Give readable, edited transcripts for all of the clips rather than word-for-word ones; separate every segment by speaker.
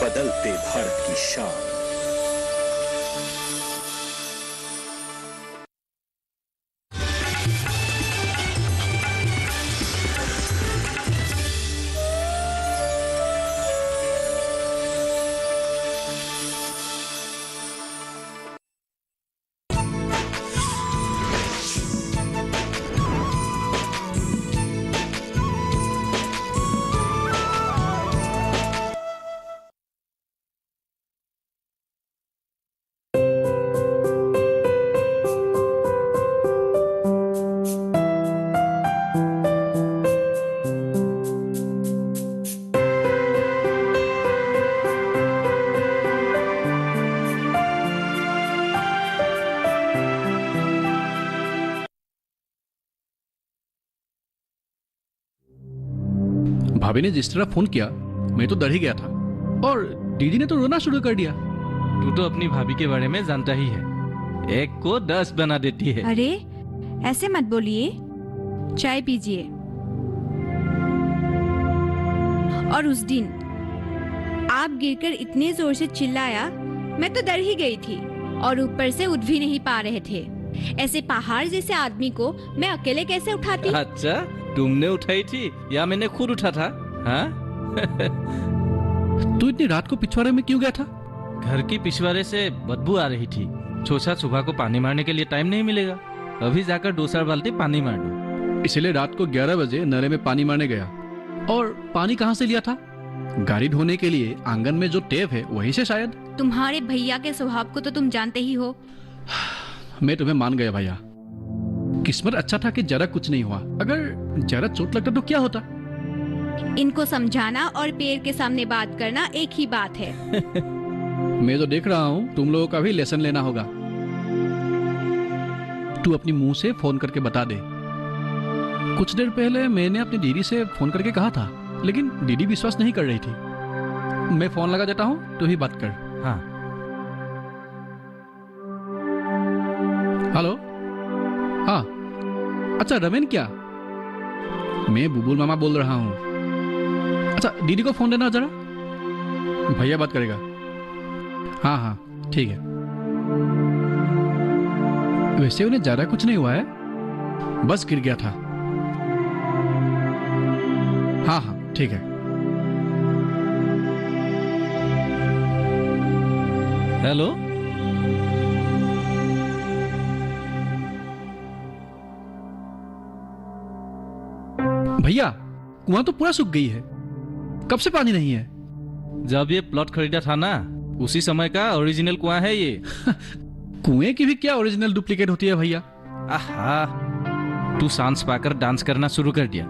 Speaker 1: बदलते भारत की शान।
Speaker 2: भाभी ने जिस तरह फोन किया मैं तो डर ही गया था, और दीदी ने तो रोना शुरू कर दिया।
Speaker 3: तू तो अपनी भाभी के बारे में जानता ही है, एक को 10 बना देती है।
Speaker 4: अरे ऐसे मत बोलिए, चाय पीजिए। और उस दिन आप गिरकर इतने जोर से चिल्लाया, मैं तो डर ही गई थी, और ऊपर से उठ भी नहीं पा रहे थे। ऐसे पहाड़ जैसे आदमी को मैं अकेले कैसे उठाती?
Speaker 3: अच्छा, तुमने उठाई थी या मैंने खुद उठा था? हाँ?
Speaker 2: तू इतनी रात को पिछवाड़े में क्यों गया था?
Speaker 3: घर की पिछवाड़े से बदबू आ रही थी। सोचा सुबह को पानी मारने के लिए टाइम नहीं मिलेगा, अभी जाकर 2 बाल्टी पानी मार दूं।
Speaker 2: इसलिए रात को 11 बजे नले में पानी मारने गया। और पानी कहाँ से लिया था? गाड़ी धोने के लिए आंगन में जो टेप है वहीं से शायद।
Speaker 4: तुम्हारे भैया के स्वभाव को तो तुम जानते ही हो।
Speaker 2: मैं तुम्हें मान गया भैया। किस्मत अच्छा था कि जरा कुछ नहीं हुआ, अगर जरा चोट लगता तो क्या होता?
Speaker 4: इनको समझाना और पेड़ के सामने बात करना एक ही बात है।
Speaker 2: मैं तो देख रहा हूँ तुम लोगों का भी लेसन लेना होगा। तू अपनी मुंह से फोन करके बता दे। कुछ देर पहले मैंने अपनी दीदी से फोन करके कहा था, लेकिन दीदी विश्वास नहीं कर रही थी। मैं फोन लगा देता हूँ, तू ही बात कर।
Speaker 3: हाँ।
Speaker 2: हेलो। हाँ, अच्छा रमेन क्या? मैं बुबुल मामा बोल रहा हूँ। अच्छा दीदी को फोन देना जरा, भैया बात करेगा। हाँ हाँ ठीक है। वैसे उन्हें ज्यादा कुछ नहीं हुआ है, बस गिर गया था। हाँ हाँ ठीक है।
Speaker 3: हेलो।
Speaker 2: भैया कुआं तो पूरा सूख गई है, कब से पानी नहीं है?
Speaker 3: जब ये प्लॉट खरीदा था ना, उसी समय का ओरिजिनल कुआं है ये।
Speaker 2: कुएं की भी क्या ओरिजिनल डुप्लीकेट होती है भैया?
Speaker 3: आहा, तू सांस पाकर डांस करना शुरू कर दिया।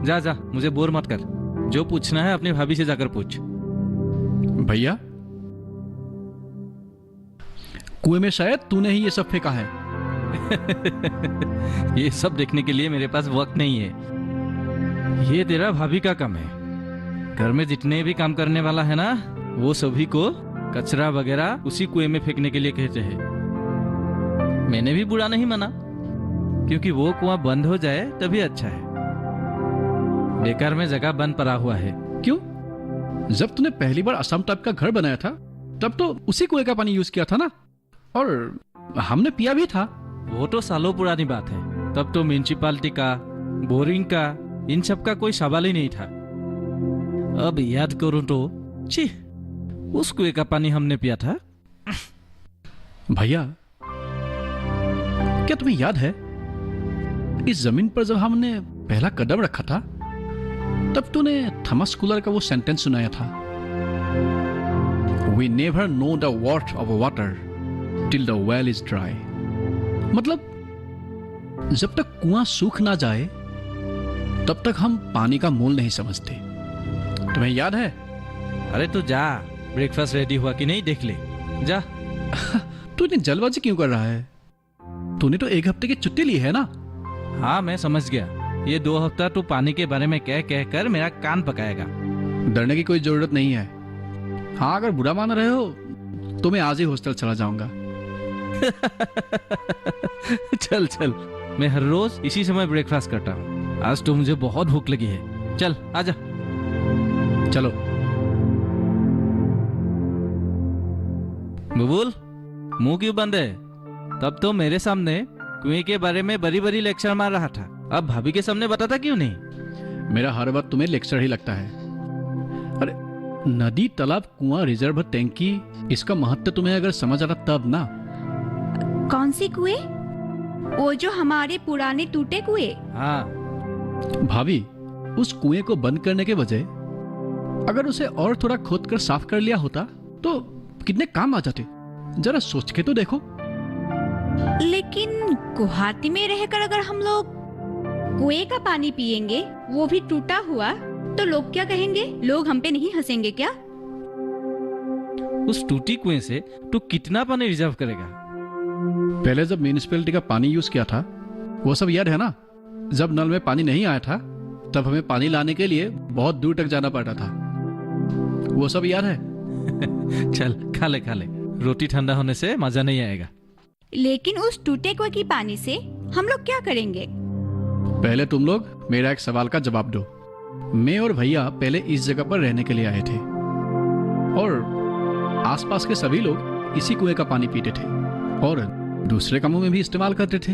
Speaker 3: जा जा, मुझे बोर मत कर। जो पूछना है अपनी भाभी से जाकर पूछ।
Speaker 2: भैया कुएं में शायद तूने ही ये सब फेंका है।
Speaker 3: ये सब देखने के लिए मेरे पास वक्त नहीं है। ये तेरा भाभी का काम है। घर में जितने भी काम करने वाला है ना, वो सभी को कचरा वगैरह उसी कुएं में फेंकने के लिए कहते हैं। मैंने भी बुरा नहीं माना, क्योंकि वो कुआं बंद हो जाए तभी अच्छा है। बेकार में जगह बंद पड़ा हुआ है।
Speaker 2: क्यों? जब तूने पहली बार असम टाइप का घर बनाया था तब तो उसी कुएं का पानी यूज किया था ना, और हमने पिया भी था।
Speaker 3: वो तो सालों पुरानी बात है। तब तो म्युनिसिपालिटी का, बोरिंग का, इन सब का कोई सवाल ही नहीं था। अब याद करूं तो छी, उस कुएं का पानी हमने पिया था।
Speaker 2: भैया क्या तुम्हें याद है, इस जमीन पर जब हमने पहला कदम रखा था तब तूने थॉमस कूलर का वो सेंटेंस सुनाया था, We never know the worth of water till the well is dry। मतलब जब तक कुआं सूख ना जाए तब तक हम पानी का मोल नहीं समझते। तुम्हें याद है?
Speaker 3: अरे तू जा, ब्रेकफास्ट रेडी हुआ कि नहीं देख ले, जा।
Speaker 2: तू इतनी जल्दबाजी क्यों कर रहा है? तूने तो 1 हफ्ते की छुट्टी ली है ना?
Speaker 3: हाँ मैं समझ गया, ये 2 हफ्ता तू पानी के बारे में कह कह कर मेरा कान पकाएगा।
Speaker 2: डरने की कोई जरूरत नहीं है। हाँ अगर बुरा मान रहे हो तो मैं आज ही हॉस्टल चला जाऊंगा।
Speaker 3: चल चल, मैं हर रोज इसी समय ब्रेकफास्ट करता हूँ। आज तो मुझे बहुत भूख लगी है। चल आजा।
Speaker 2: चलो।
Speaker 3: बुबुल, मुंह क्यों बंद है? तब तो मेरे सामने कुएं के बारे में बड़ी बड़ी लेक्चर मार रहा था, अब भाभी के सामने बताता क्यों नहीं?
Speaker 2: मेरा हर बात तुम्हें लेक्चर ही लगता है। अरे नदी, तालाब, कुआं, रिजर्व, टैंकी, इसका महत्व तुम्हें अगर समझ आता तब ना।
Speaker 4: कौन सी कुएं? वो जो हमारे पुराने टूटे कुएं?
Speaker 3: हाँ,
Speaker 2: भाभी, उस कुएं को बंद करने के बजाय अगर उसे और थोड़ा खोद कर साफ कर लिया होता तो कितने काम आ जाते। जरा सोच के तो देखो।
Speaker 4: लेकिन गुवाहाटी में रहकर अगर हम लोग कुएं का पानी पिएंगे, वो भी टूटा हुआ, तो लोग क्या कहेंगे? लोग हम पे नहीं हंसेंगे क्या?
Speaker 3: उस टूटी कुएं से तू कितना पानी रिजर्व करेगा?
Speaker 2: पहले जब म्यूनिसिपैलिटी का पानी यूज किया था, वो सब याद है ना? जब नल में पानी नहीं आया था तब हमें पानी लाने के लिए बहुत दूर तक जाना पड़ता था। वो सब याद है?
Speaker 3: चल खा ले, रोटी ठंडा होने से मजा नहीं आएगा।
Speaker 4: लेकिन उस टूटे कुएं की पानी से हम लोग क्या करेंगे?
Speaker 2: पहले तुम लोग मेरा एक सवाल का जवाब दो। मैं और भैया पहले इस जगह पर रहने के लिए आए थे और आसपास के सभी लोग इसी कुएं का पानी पीते थे और दूसरे कामों में भी इस्तेमाल करते थे।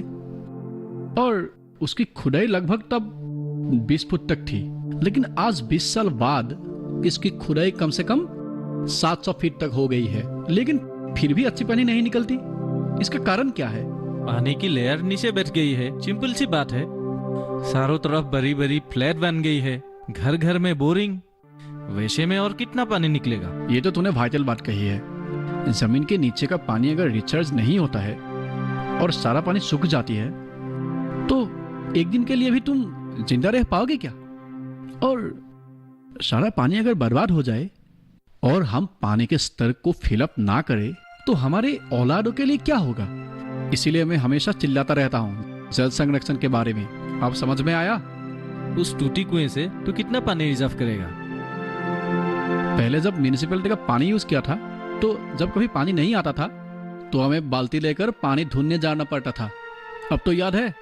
Speaker 2: और उसकी खुदाई लगभग तब 20 फुट तक थी, लेकिन आज 20 साल बाद इसकी खुदाई कम से कम 700 फीट तक हो गई है, लेकिन फिर भी अच्छी पानी नहीं निकलती। इसका कारण क्या है?
Speaker 3: पानी की लेयर नीचे बैठ गई है, सिंपल सी बात है। चारों तरफ बड़ी बड़ी फ्लैट बन गई है, घर घर में बोरिंग, वैसे में और कितना पानी निकलेगा?
Speaker 2: ये तो तूने वाइटल बात कही है। जमीन के नीचे का पानी अगर रिचार्ज नहीं होता है और सारा पानी सूख जाती है तो एक दिन के लिए भी तुम जिंदा रह पाओगे क्या? और सारा पानी अगर बर्बाद हो जाए और हम पानी के स्तर को फिलअप ना करें तो हमारे औलादों के लिए क्या होगा? इसीलिए मैं हमेशा चिल्लाता रहता हूँ जल संरक्षण के बारे में। अब समझ में आया?
Speaker 3: उस टूटी कुएं से तू कितना पानी रिजर्व करेगा?
Speaker 2: पहले जब म्यूनिसिपैलिटी का पानी यूज किया था तो जब कभी पानी नहीं आता था तो हमें बाल्टी लेकर पानी ढूंढने जाना पड़ता था। अब तो याद है?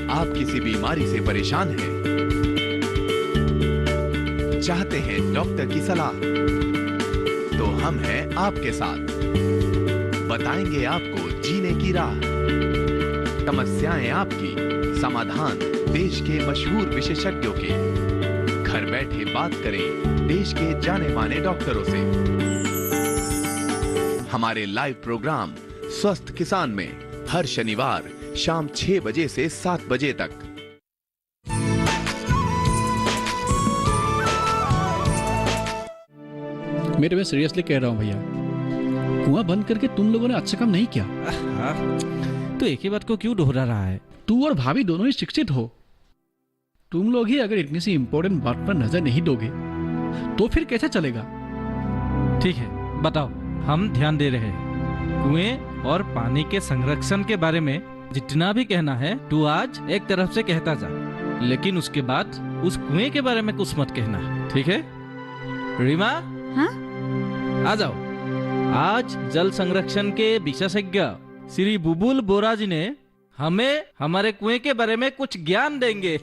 Speaker 1: आप किसी बीमारी से परेशान हैं? चाहते हैं डॉक्टर की सलाह? तो हम हैं आपके साथ, बताएंगे आपको जीने की राह। समस्याएं आपकी, समाधान देश के मशहूर विशेषज्ञों के। घर बैठे बात करें देश के जाने माने डॉक्टरों से। हमारे लाइव प्रोग्राम स्वस्थ किसान में हर शनिवार शाम 6 बजे से 7 बजे तक।
Speaker 2: मैं तुम्हें सीरियसली कह रहा हूं भैया, कुआं बंद करके तुम लोगों ने अच्छा काम नहीं किया।
Speaker 3: तो एक ही बात को क्यों दोहरा रहा है?
Speaker 2: तू और भाभी दोनों ही शिक्षित हो। तुम लोग ही अगर इतनी सी इंपॉर्टेंट बात पर नजर नहीं दोगे तो फिर कैसे चलेगा?
Speaker 3: ठीक है, बताओ, हम ध्यान दे रहे हैं। कुएं और पानी के संरक्षण के बारे में जितना भी कहना है तू आज एक तरफ से कहता जा, लेकिन उसके बाद उस कुएं के बारे में कुछ मत कहना, ठीक है? रीमा,
Speaker 4: हाँ?
Speaker 3: आ जाओ। आज जल संरक्षण के विशेषज्ञ श्री बुबुल बोरा जी ने हमें हमारे कुएं के बारे में कुछ ज्ञान देंगे।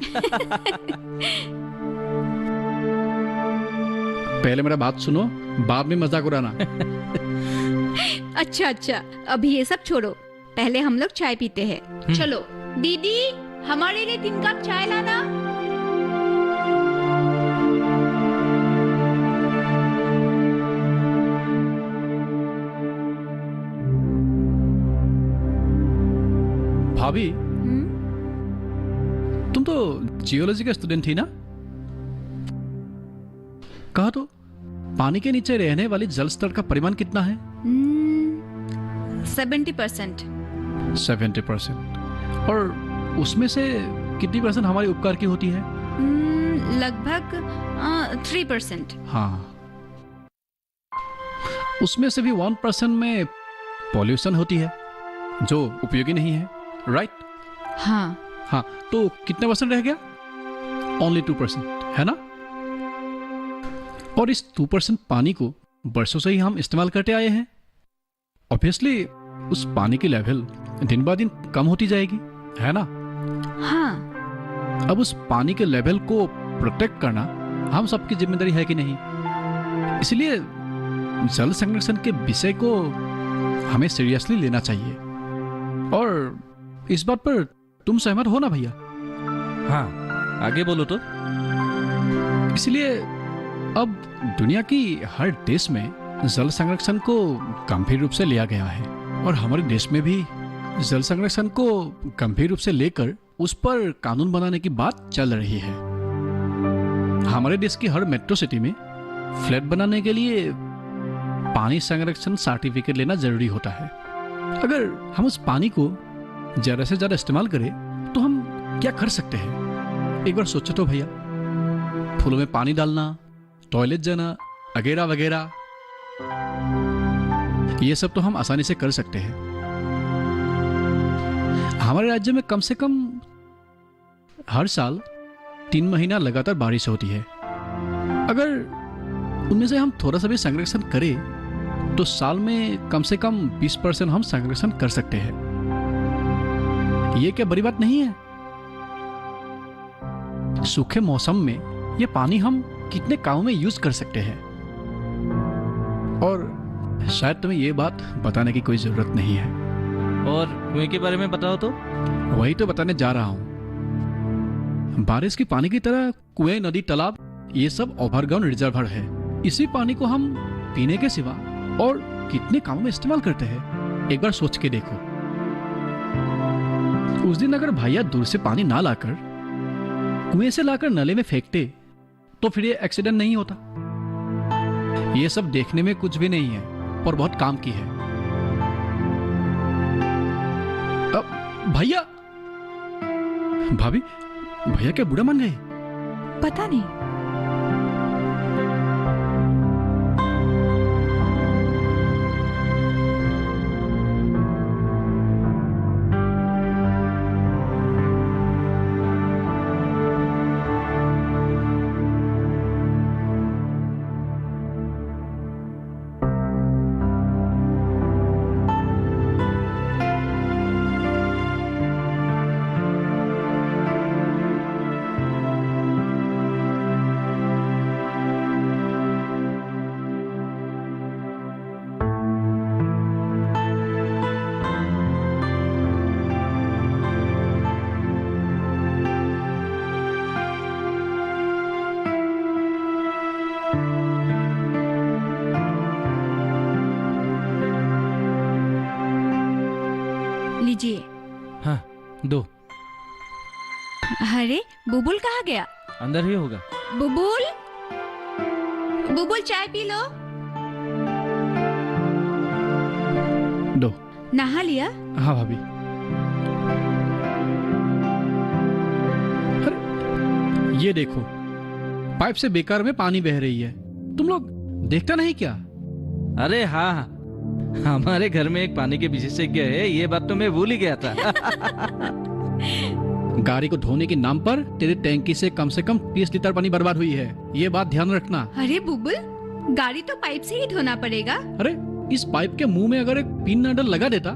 Speaker 2: पहले मेरा बात सुनो, बाद में मजाक उड़ाना।
Speaker 4: अच्छा, अभी ये सब छोड़ो, पहले हम लोग चाय पीते हैं। चलो दीदी, हमारे लिए 3 कप चाय लाना।
Speaker 2: भाभी, तुम तो जियोलॉजी का स्टूडेंट थी ना? कहा तो पानी के नीचे रहने वाली जल स्तर का परिमाण कितना है?
Speaker 4: 70%।
Speaker 2: 70%। और उसमें से कितनी परसेंट हमारे उपकार की होती है?
Speaker 4: लगभग 3%।
Speaker 2: हाँ, उसमें से भी 1% में पॉल्यूशन होती है जो उपयोगी नहीं है, राइट?
Speaker 4: हाँ,
Speaker 2: तो कितने परसेंट रह गया? ओनली 2%, है ना? और इस 2% पानी को बरसों से ही हम इस्तेमाल करते आए हैं। ऑब्वियसली उस पानी की लेवल दिन ब दिन कम होती जाएगी, है ना?
Speaker 4: हाँ,
Speaker 2: अब उस पानी के लेवल को प्रोटेक्ट करना हम सबकी जिम्मेदारी है कि नहीं? इसलिए जल संरक्षण के विषय को हमें सीरियसली लेना चाहिए। और इस बात पर तुम सहमत हो ना भैया?
Speaker 3: हाँ, आगे बोलो तो।
Speaker 2: इसलिए अब दुनिया की हर देश में जल संरक्षण को गंभीर रूप से लिया गया है, और हमारे देश में भी जल संरक्षण को गंभीर रूप से लेकर उस पर कानून बनाने की बात चल रही है। हमारे देश की हर मेट्रो सिटी में फ्लैट बनाने के लिए पानी संरक्षण सर्टिफिकेट लेना जरूरी होता है। अगर हम उस पानी को ज्यादा से ज्यादा इस्तेमाल करें तो हम क्या कर सकते हैं? एक बार सोचो तो भैया। फूलों में पानी डालना, टॉयलेट जाना, वगैरह वगैरह, ये सब तो हम आसानी से कर सकते हैं। हमारे राज्य में कम से कम हर साल 3 महीना लगातार बारिश होती है। अगर उनमें से हम थोड़ा सा भी संरक्षण करें तो साल में कम से कम 20% हम संरक्षण कर सकते हैं। ये क्या बड़ी बात नहीं है? सूखे मौसम में ये पानी हम कितने कामों में यूज कर सकते हैं, और शायद तुम्हें ये बात बताने की कोई जरूरत नहीं है।
Speaker 3: और कुएं के बारे में बताओ तो।
Speaker 2: वही तो बताने जा रहा हूं। बारिश के पानी की तरह कुएं, नदी, तालाब, ये सब ओवरग्राउंड रिजर्वर है। इसी पानी को हम पीने के सिवा और कितने कामों में इस्तेमाल करते हैं, एक बार सोच के देखो। उस दिन अगर भैया दूर से पानी ना लाकर कुएं से लाकर नले में फेंकते तो फिर ये एक्सीडेंट नहीं होता। ये सब देखने में कुछ भी नहीं है और बहुत काम की है। भैया, भाभी, भैया क्या बुरा मान गए?
Speaker 4: पता नहीं। लीजिए।
Speaker 3: हाँ, दो।
Speaker 4: अरे बुबुल कहाँ गया?
Speaker 3: अंदर ही होगा।
Speaker 4: बुबुल, बुबुल चाय पी लो।
Speaker 2: दो।
Speaker 4: नहा लिया?
Speaker 2: हाँ भाभी। ये देखो, पाइप से बेकार में पानी बह रही है। तुम लोग देखता नहीं क्या?
Speaker 3: अरे हाँ, हमारे घर में एक पानी के विशेषज्ञ है, ये बात तो मैं भूल ही गया था।
Speaker 2: गाड़ी को धोने के नाम पर तेरे टैंकी से कम 30 लीटर पानी बर्बाद हुई है, ये बात ध्यान रखना।
Speaker 4: अरे बुबुल, गाड़ी तो पाइप से ही धोना पड़ेगा।
Speaker 2: अरे इस पाइप के मुंह में अगर एक पिन नडल लगा देता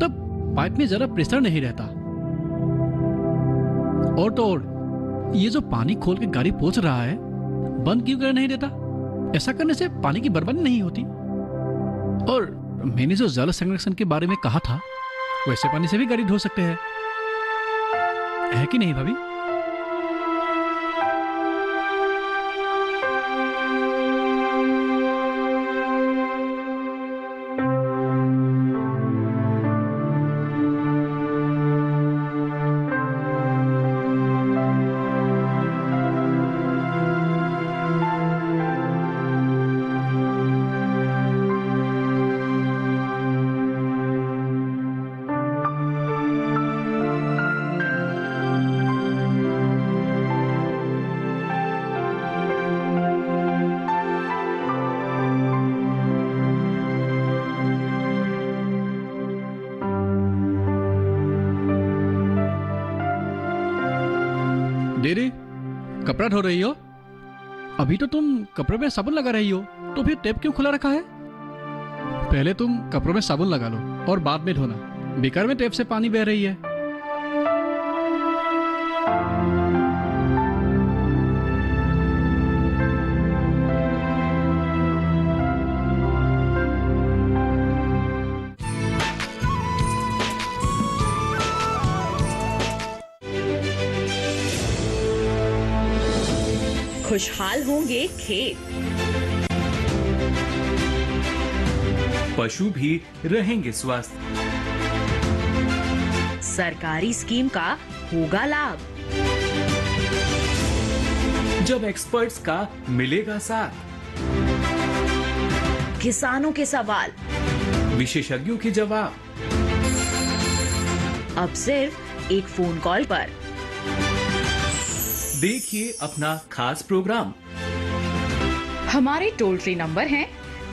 Speaker 2: तब पाइप में जरा प्रेशर नहीं रहता। और तो और, ये जो पानी खोल के गाड़ी पोंछ रहा है, बंद क्यों कर नहीं देता? ऐसा करने से पानी की बर्बादी नहीं होती। और मैंने जो जल संरक्षण के बारे में कहा था, वैसे पानी से भी गाड़ी धो सकते हैं, है कि नहीं भाभी? दीदी, कपड़ा धो रही हो? अभी तो तुम कपड़े में साबुन लगा रही हो, तो फिर टैप क्यों खुला रखा है? पहले तुम कपड़ों में साबुन लगा लो और बाद में धोना। बेकार में टैप से पानी बह रही है।
Speaker 5: खुशहाल होंगे खेत,
Speaker 6: पशु भी रहेंगे स्वस्थ।
Speaker 5: सरकारी स्कीम का होगा लाभ,
Speaker 6: जब एक्सपर्ट्स का मिलेगा साथ,
Speaker 5: किसानों के सवाल
Speaker 6: विशेषज्ञों के जवाब,
Speaker 5: अब सिर्फ एक फोन कॉल पर।
Speaker 6: देखिए अपना खास प्रोग्राम।
Speaker 5: हमारे टोल फ्री नंबर हैं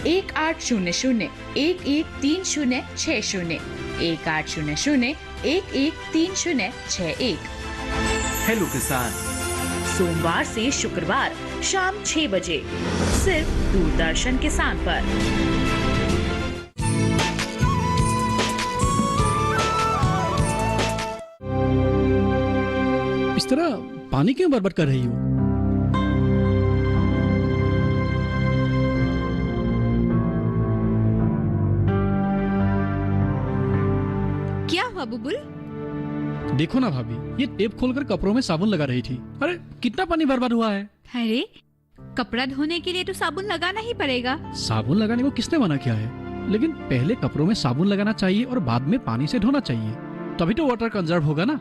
Speaker 5: 1800-113060, 1800-113061।
Speaker 6: हेलो किसान,
Speaker 5: सोमवार से शुक्रवार शाम 6 बजे सिर्फ दूरदर्शन किसान पर।
Speaker 2: इस तरह पानी क्यों बर्बाद कर रही हो?
Speaker 4: क्या हुआ बुलबुल?
Speaker 2: देखो ना भाभी, ये टेप खोलकर कपड़ों में साबुन लगा रही थी। अरे कितना पानी बर्बाद हुआ है।
Speaker 4: अरे कपड़ा धोने के लिए तो साबुन लगाना ही पड़ेगा।
Speaker 2: साबुन लगाने को किसने मना किया है? लेकिन पहले कपड़ों में साबुन लगाना चाहिए और बाद में पानी से धोना चाहिए, तभी तो वाटर कंजर्व होगा ना।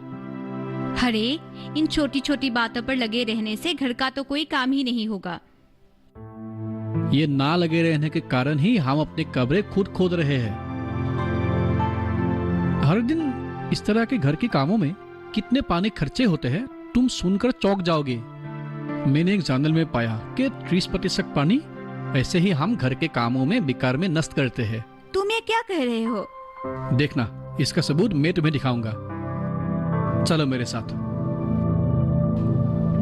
Speaker 4: अरे इन छोटी छोटी बातों पर लगे रहने से घर का तो कोई काम ही नहीं होगा।
Speaker 2: ये ना लगे रहने के कारण ही हम अपने कब्रें खुद खोद रहे हैं। हर दिन इस तरह के घर के कामों में कितने पानी खर्चे होते हैं, तुम सुनकर चौंक जाओगे। मैंने एक जर्नल में पाया कि 30% पानी ऐसे ही हम घर के कामों में बेकार में नष्ट करते हैं।
Speaker 4: तुम ये क्या कह रहे हो?
Speaker 2: देखना, इसका सबूत मैं तुम्हें दिखाऊंगा। चलो मेरे साथ।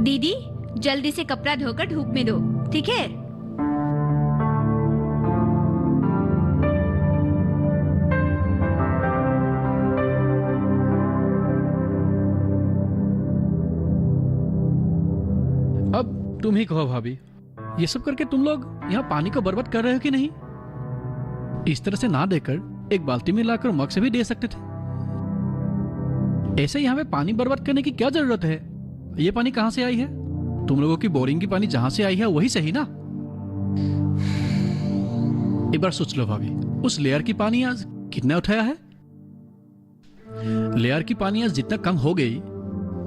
Speaker 4: दीदी जल्दी से कपड़ा धोकर धूप में दो, ठीक है?
Speaker 2: अब तुम ही कहो भाभी, ये सब करके तुम लोग यहाँ पानी को बर्बाद कर रहे हो कि नहीं? इस तरह से ना देकर एक बाल्टी में लाकर मग से भी दे सकते थे। ऐसे यहाँ पे पानी बर्बाद करने की क्या जरूरत है? ये पानी कहाँ से आई है? तुम लोगों की बोरिंग की पानी जहां से आई है वही सही ना? एक बार सोच लो भाभी, उस लेयर की पानी आज कितना उठाया है? लेयर की पानी आज जितना कम हो गई,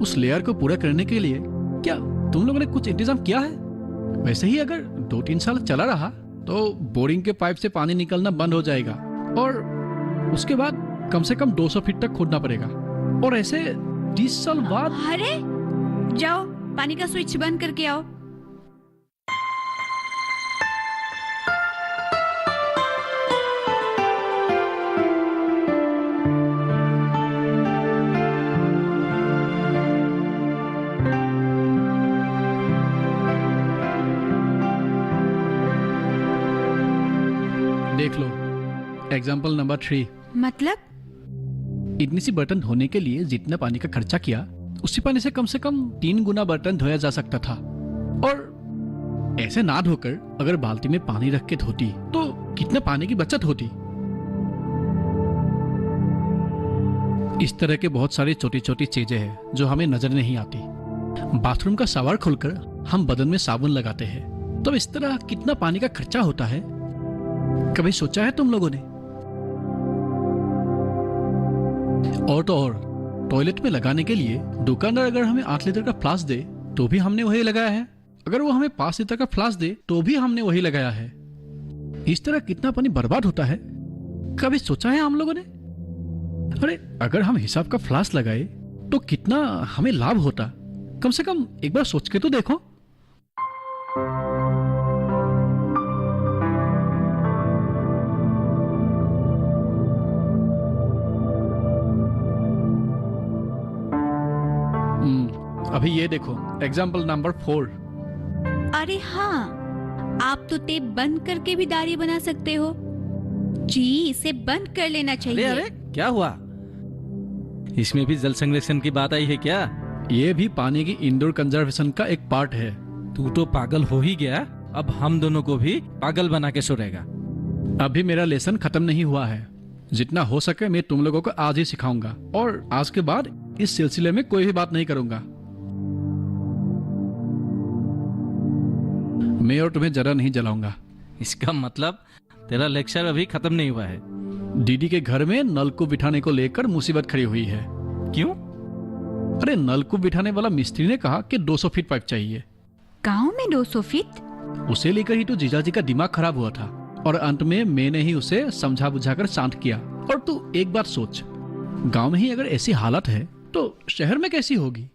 Speaker 2: उस लेयर को पूरा करने के लिए क्या तुम लोगों ने कुछ इंतजाम किया है? वैसे ही अगर 2-3 साल चला रहा तो बोरिंग के पाइप से पानी निकलना बंद हो जाएगा और उसके बाद कम से कम 200 फीट तक खोदना पड़ेगा, और ऐसे 30 साल बाद।
Speaker 4: अरे जाओ पानी का स्विच बंद करके आओ।
Speaker 2: देख लो एग्जाम्पल नंबर 3।
Speaker 4: मतलब?
Speaker 2: इतनी सी बर्तन धोने के लिए जितना पानी का खर्चा किया, उसी पानी से कम 3 गुना बर्तन धोया जा सकता था। और ऐसे ना धोकर अगर बाल्टी में पानी रख के धोती तो कितने पानी की बचत होती। इस तरह के बहुत सारी छोटी छोटी चीजें हैं जो हमें नजर नहीं आती। बाथरूम का शावर खोलकर हम बदन में साबुन लगाते हैं, तो इस तरह कितना पानी का खर्चा होता है, कभी सोचा है तुम लोगों ने? और तो और टॉयलेट में लगाने के लिए दुकानदार अगर हमें 8 लीटर का फ्लास्क दे तो भी हमने वही लगाया है, अगर वो हमें 5 लीटर का फ्लास्क दे तो भी हमने वही लगाया है। इस तरह कितना पानी बर्बाद होता है, कभी सोचा है हम लोगों ने? अरे अगर हम हिसाब का फ्लास्क लगाए तो कितना हमें लाभ होता, कम से कम एक बार सोच के तो देखो। अभी ये देखो एग्जाम्पल नंबर 4।
Speaker 4: अरे हाँ, आप तो टेप बंद करके भी दाढ़ी बना सकते हो। जी, इसे बंद कर लेना चाहिए।
Speaker 3: अरे क्या हुआ? इसमें भी जल संरक्षण की बात आई है क्या?
Speaker 2: ये भी पानी की इंडोर कंजर्वेशन का एक पार्ट है।
Speaker 3: तू तो पागल हो ही गया, अब हम दोनों को भी पागल बना के छोड़ेगा।
Speaker 2: अभी मेरा लेसन खत्म नहीं हुआ है। जितना हो सके मैं तुम लोगों को आज ही सिखाऊंगा, और आज के बाद इस सिलसिले में कोई भी बात नहीं करूंगा। मैं और तुम्हें जरा नहीं जलाऊंगा।
Speaker 3: इसका मतलब तेरा लेक्चर अभी खत्म नहीं हुआ है?
Speaker 2: दीदी के घर में नलकूप बिठाने को लेकर मुसीबत खड़ी हुई है।
Speaker 3: क्यों?
Speaker 2: अरे नलकूप बिठाने वाला मिस्त्री ने कहा कि 200 फीट पाइप चाहिए।
Speaker 4: गांव में 200 फीट?
Speaker 2: उसे लेकर ही तो जीजाजी का दिमाग खराब हुआ था, और अंत में मैंने ही उसे समझा बुझाकर शांत किया। और तू एक बात सोच, गांव में ही अगर ऐसी हालत है तो शहर में कैसी होगी?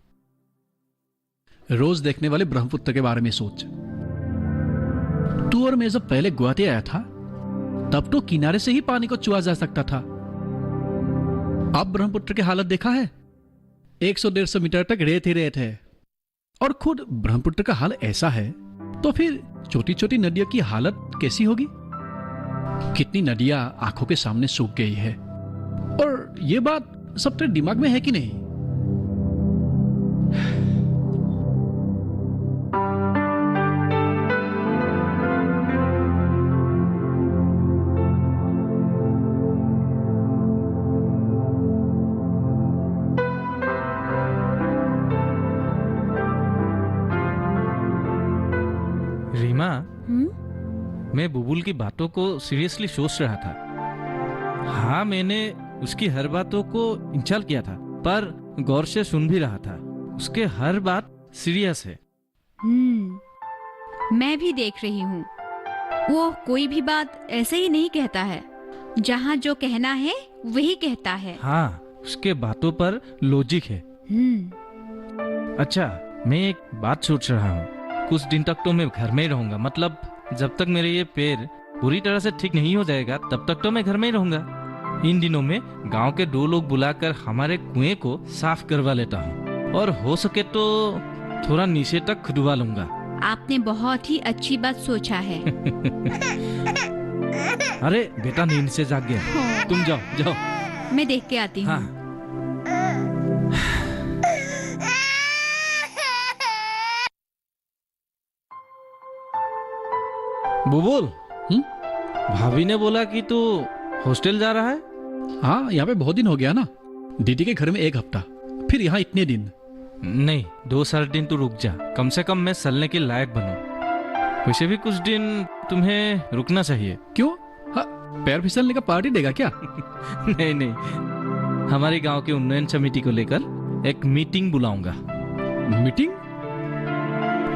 Speaker 2: रोज देखने वाले ब्रह्मपुत्र के बारे में सोच। तू और मैं जब पहले गुवाहाटी आया था तब तो किनारे से ही पानी को चुआ जा सकता था। अब ब्रह्मपुत्र की हालत देखा है? 100-150 मीटर तक रेत ही रेत है। और खुद ब्रह्मपुत्र का हाल ऐसा है तो फिर छोटी छोटी नदियों की हालत कैसी होगी? कितनी नदियां आंखों के सामने सूख गई है। और ये बात सब तेरे दिमाग में है कि नहीं?
Speaker 3: रीमा, मैं बुबुल की बातों को सीरियसली सोच रहा था। हाँ, मैंने उसकी हर बातों को इंचाल किया था, पर गौर से सुन भी रहा था। उसके हर बात सीरियस है।
Speaker 4: मैं भी देख रही हूँ। वो कोई भी बात ऐसे ही नहीं कहता है। जहाँ जो कहना है वही कहता है।
Speaker 3: हाँ, उसके बातों पर लॉजिक है। अच्छा, मैं एक बात सोच रहा हूँ। कुछ दिन तक तो मैं घर में ही रहूंगा, मतलब जब तक मेरे ये पैर पूरी तरह से ठीक नहीं हो जाएगा तब तक तो मैं घर में ही रहूंगा। इन दिनों में गांव के 2 लोग बुलाकर हमारे कुएं को साफ करवा लेता हूँ, और हो सके तो थोड़ा नीचे तक खुदवा लूंगा।
Speaker 4: आपने बहुत ही अच्छी बात सोचा है।
Speaker 3: अरे बेटा नींद से जाग गया, तुम जाओ जाओ।
Speaker 4: मैं देख के आती हूँ।
Speaker 3: हाँ। बुबुल, भाभी ने बोला कि तू हॉस्टल जा रहा है?
Speaker 2: हाँ, यहाँ पे बहुत दिन हो गया ना। दीदी के घर में 1 हफ्ता, फिर यहाँ इतने दिन।
Speaker 3: नहीं, 2-4 दिन तू रुक जा, कम से कम मैं चलने के लायक बनूं। वैसे भी कुछ दिन तुम्हें रुकना चाहिए।
Speaker 2: क्यों? हाँ, पैर फिसलने का पार्टी देगा क्या?
Speaker 3: नहीं नहीं, हमारे गांव के उन्नयन समिति को लेकर एक मीटिंग बुलाऊंगा।
Speaker 2: मीटिंग?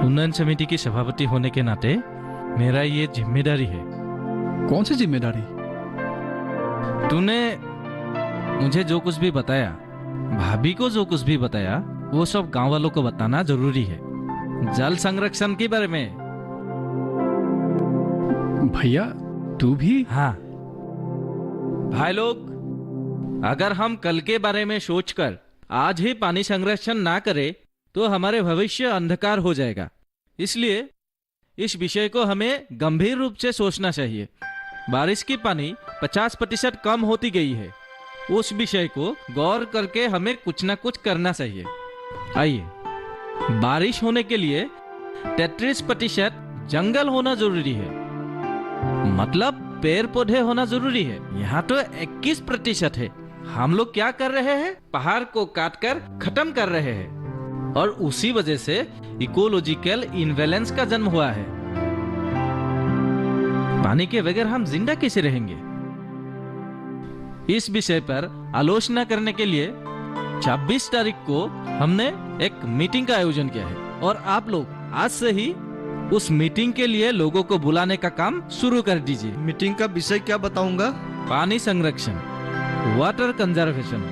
Speaker 3: उन्नयन समिति की सभापति होने के नाते मेरा ये जिम्मेदारी है।
Speaker 2: कौन सी जिम्मेदारी?
Speaker 3: तूने मुझे जो कुछ भी बताया, भाभी को जो कुछ भी बताया, वो सब गांव वालों को बताना जरूरी है। जल संरक्षण के बारे में।
Speaker 2: भैया तू भी?
Speaker 3: हाँ भाई लोग, अगर हम कल के बारे में सोचकर आज ही पानी संरक्षण ना करें तो हमारे भविष्य अंधकार हो जाएगा। इसलिए इस विषय को हमें गंभीर रूप से सोचना चाहिए। बारिश की पानी 50% कम होती गई है। उस विषय को गौर करके हमें कुछ ना कुछ करना चाहिए। आइए, बारिश होने के लिए 33% जंगल होना जरूरी है, मतलब पेड़ पौधे होना जरूरी है। यहाँ तो 21% है। हम लोग क्या कर रहे हैं? पहाड़ को काटकर खत्म कर रहे हैं, और उसी वजह से इकोलॉजिकल इनबैलेंस का जन्म हुआ है। पानी के बगैर हम जिंदा कैसे रहेंगे? इस विषय पर आलोचना करने के लिए 26 तारीख को हमने एक मीटिंग का आयोजन किया है, और आप लोग आज से ही उस मीटिंग के लिए लोगों को बुलाने का काम शुरू कर दीजिए।
Speaker 7: मीटिंग का विषय क्या बताऊंगा?
Speaker 3: पानी संरक्षण, वाटर कंजर्वेशन।